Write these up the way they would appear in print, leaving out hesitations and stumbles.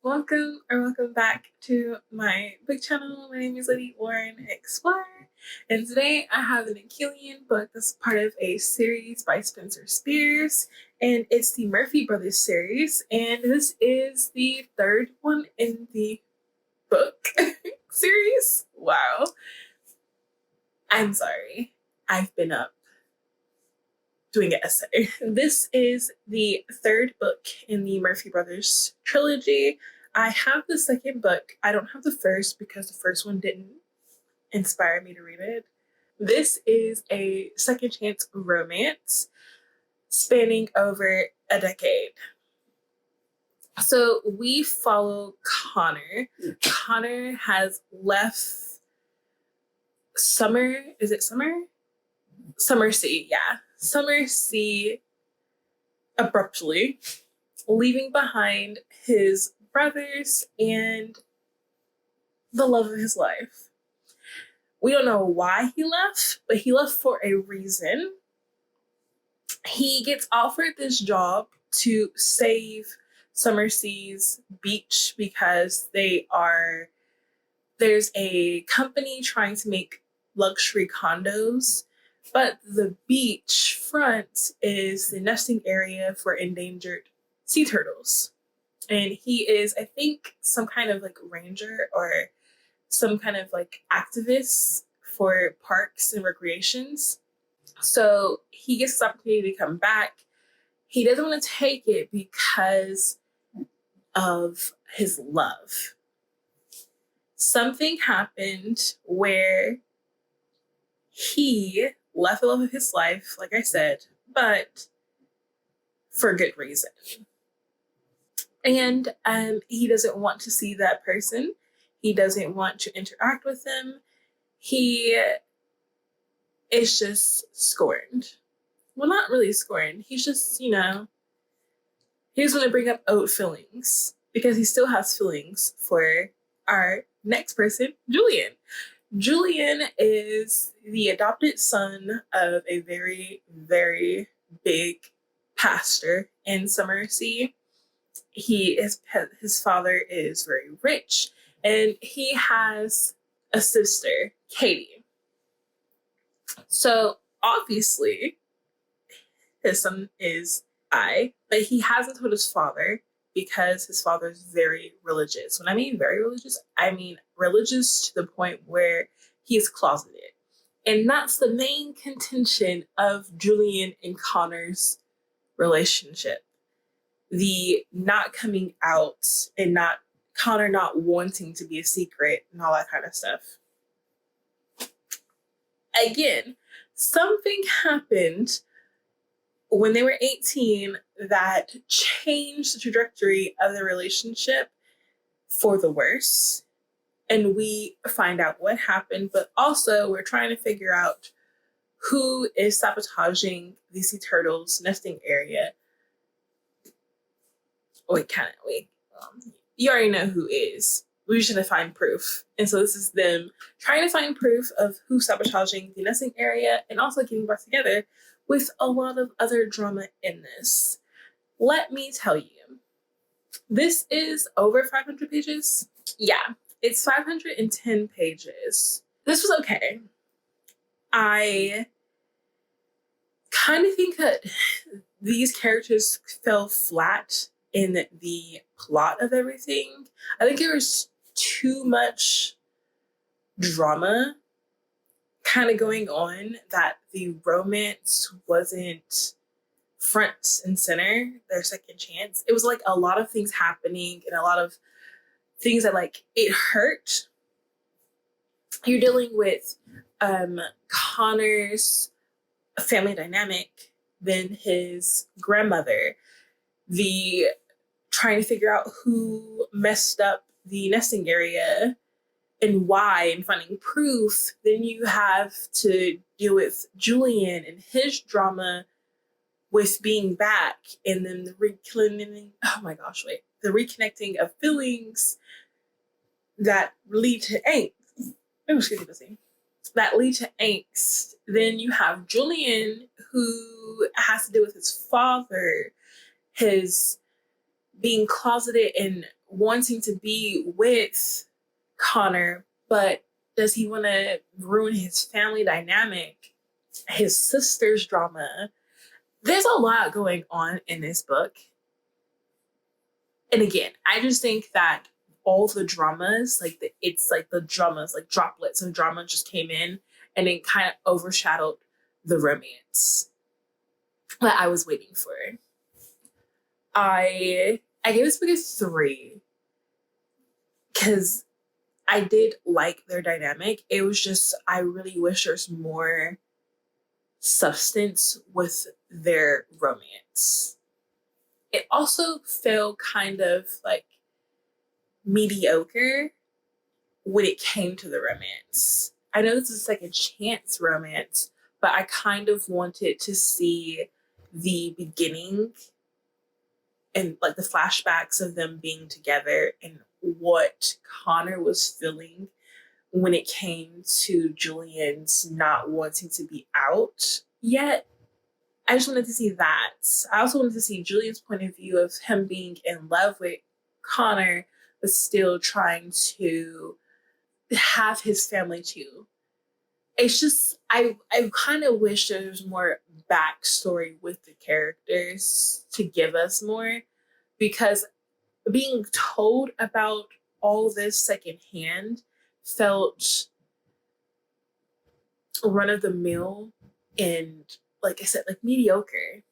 Welcome back to my book channel. My name is Lady Lauren Explorer, and today I have an Achillean book that's part of a series by Spencer Spears, and it's the Murphy Brothers series, and this is the third one in the book series. Wow. I'm sorry. I've been up doing an essay. This is the third book in the Murphy Brothers trilogy. I have the second book. I don't have the first because the first one didn't inspire me to read it. This is a second chance romance spanning over a decade. So we follow Connor. Connor has left Summersea, yeah. Summersea abruptly, leaving behind his brothers and the love of his life. We don't know why he left, but he left for a reason. He gets offered this job to save Summersea's beach because there's a company trying to make luxury condos, but the beach front is the nesting area for endangered sea turtles. And he is, I think, some kind of like ranger or some kind of like activist for parks and recreations. So he gets this opportunity to come back. He doesn't want to take it because of his love. Something happened where he left the love of his life, like I said, but for good reason. And he doesn't want to see that person. He doesn't want to interact with them. He is just scorned. Well, not really scorned. He's just, he doesn't want to bring up old feelings because he still has feelings for our next person, Julian. Julian is the adopted son of a very, very big pastor in Summersea. His father is very rich, and he has a sister, Katie. So obviously, his son is but he hasn't told his father because his father is very religious. When I mean very religious, I mean religious to the point where he is closeted. And that's the main contention of Julian and Connor's relationship. The not coming out and Connor not wanting to be a secret and all that kind of stuff. Again, something happened when they were 18 that changed the trajectory of the relationship for the worse. And we find out what happened, but also we're trying to figure out who is sabotaging the sea turtles' nesting area. You already know who is. We just need to find proof. And so this is them trying to find proof of who's sabotaging the nesting area and also getting back together with a lot of other drama in this. Let me tell you, this is over 500 pages. Yeah, it's 510 pages. This was okay. I kind of think that these characters fell flat in the plot of everything. I think there was too much drama kind of going on that the romance wasn't front and center, their second chance. It was like a lot of things happening and a lot of things that like it hurt. You're dealing with Connor's family dynamic, then his grandmother, the trying to figure out who messed up the nesting area and why, and finding proof. Then you have to deal with Julian and his drama with being back, and then the reconnecting of feelings that lead to angst. That lead to angst. Then you have Julian, who has to deal with his father, his being closeted and wanting to be with Connor, but does he want to ruin his family dynamic, his sister's drama? There's a lot going on in this book. And again, I just think that all the dramas, it's like the dramas, like droplets of drama just came in and it kind of overshadowed the romance that I was waiting for. I gave this book a 3 because I did like their dynamic. It was just, I really wish there's more substance with their romance. It also felt kind of like mediocre when it came to the romance. I know this is a second chance romance, but I kind of wanted to see the beginning and like the flashbacks of them being together and what Connor was feeling when it came to Julian's not wanting to be out yet. I just wanted to see that. I also wanted to see Julian's point of view of him being in love with Connor, but still trying to have his family too. It's just, I kind of wish there was more backstory with the characters to give us more, because being told about all this secondhand felt run of the mill and, like I said, like mediocre.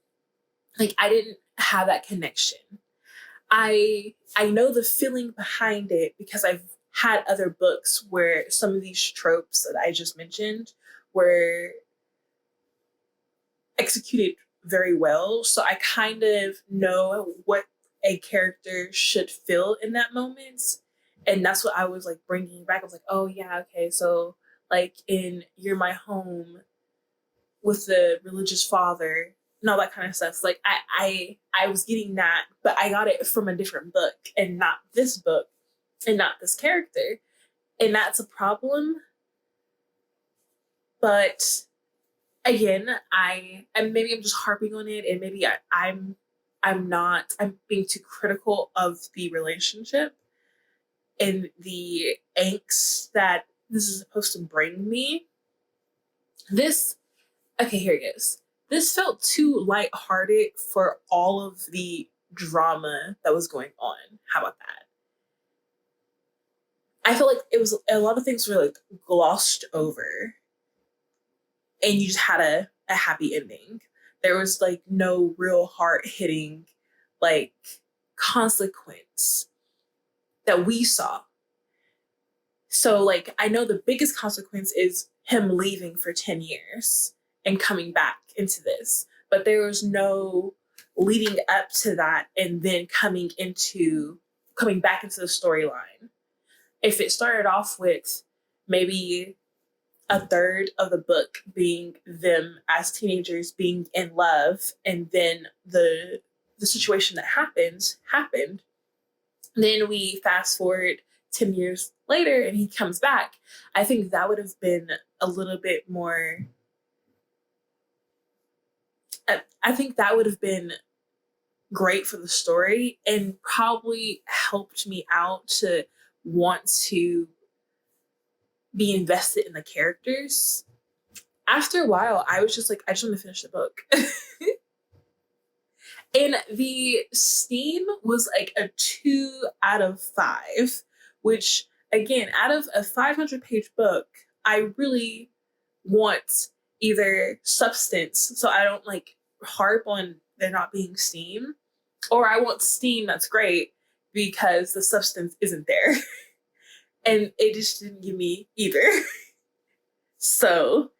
Like I didn't have that connection. I know the feeling behind it because I've had other books where some of these tropes that I just mentioned were executed very well. So I kind of know what a character should feel in that moment. And that's what I was like bringing back. I was like, oh yeah, okay. So like in You're My Home with the religious father and all that kind of stuff. So, like I was getting that, but I got it from a different book and not this book and not this character. And that's a problem. But again, and maybe I'm just harping on it, and maybe I'm being too critical of the relationship and the angst that this is supposed to bring me. Okay, here it goes. This felt too lighthearted for all of the drama that was going on. How about that? I feel like it was a lot of things were like glossed over and you just had a happy ending. There was like no real heart hitting like consequence that we saw. So like I know the biggest consequence is him leaving for 10 years and coming back into this, but there was no leading up to that and then coming back into the storyline. If it started off with maybe a third of the book being them as teenagers being in love, and then the situation that happened, then we fast forward 10 years later and he comes back, I think that would have been a little bit more, I think that would have been great for the story and probably helped me out to want to be invested in the characters. After a while, I was just like, I just want to finish the book. And the Steam was like a 2 out of 5, which again, out of a 500-page book, I really want either substance, so I don't like harp on there not being steam, or I want steam that's great because the substance isn't there. And it just didn't give me either. So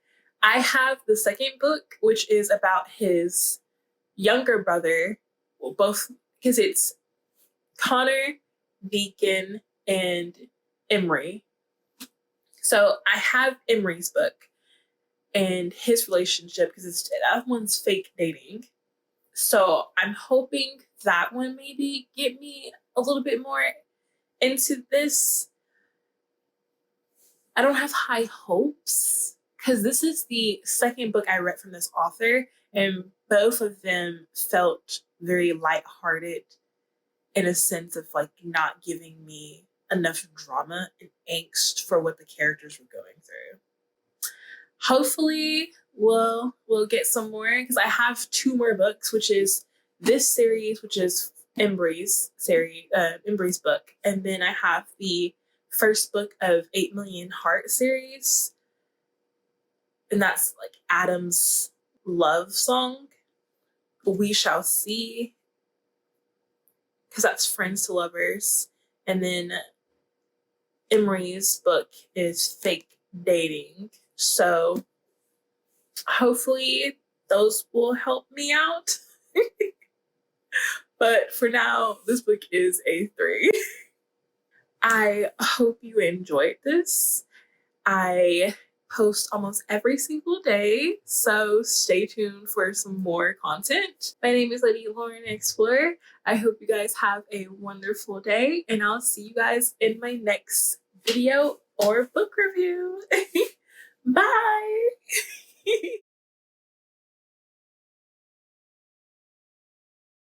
I have the second book, which is about his younger brother, well, both, because it's Connor, Deacon, and Emery. So I have Emery's book and his relationship because that one's fake dating. So I'm hoping that one maybe get me a little bit more into this. I don't have high hopes because this is the second book I read from this author, and both of them felt very lighthearted in a sense of like not giving me enough drama and angst for what the characters were going through. Hopefully we'll get some more, because I have 2 more books, which is this series, which is Embry's series, Embry's book, and then I have the first book of 8 Million Heart series, and that's like Adam's love song. We shall see, because that's Friends to Lovers, and then Emery's book is Fake Dating. So hopefully those will help me out. But for now, this book is a 3. I hope you enjoyed this. I post almost every single day, so stay tuned for some more content. My name is Lady Lauren Explorer. I hope you guys have a wonderful day, and I'll see you guys in my next video or book review. Bye!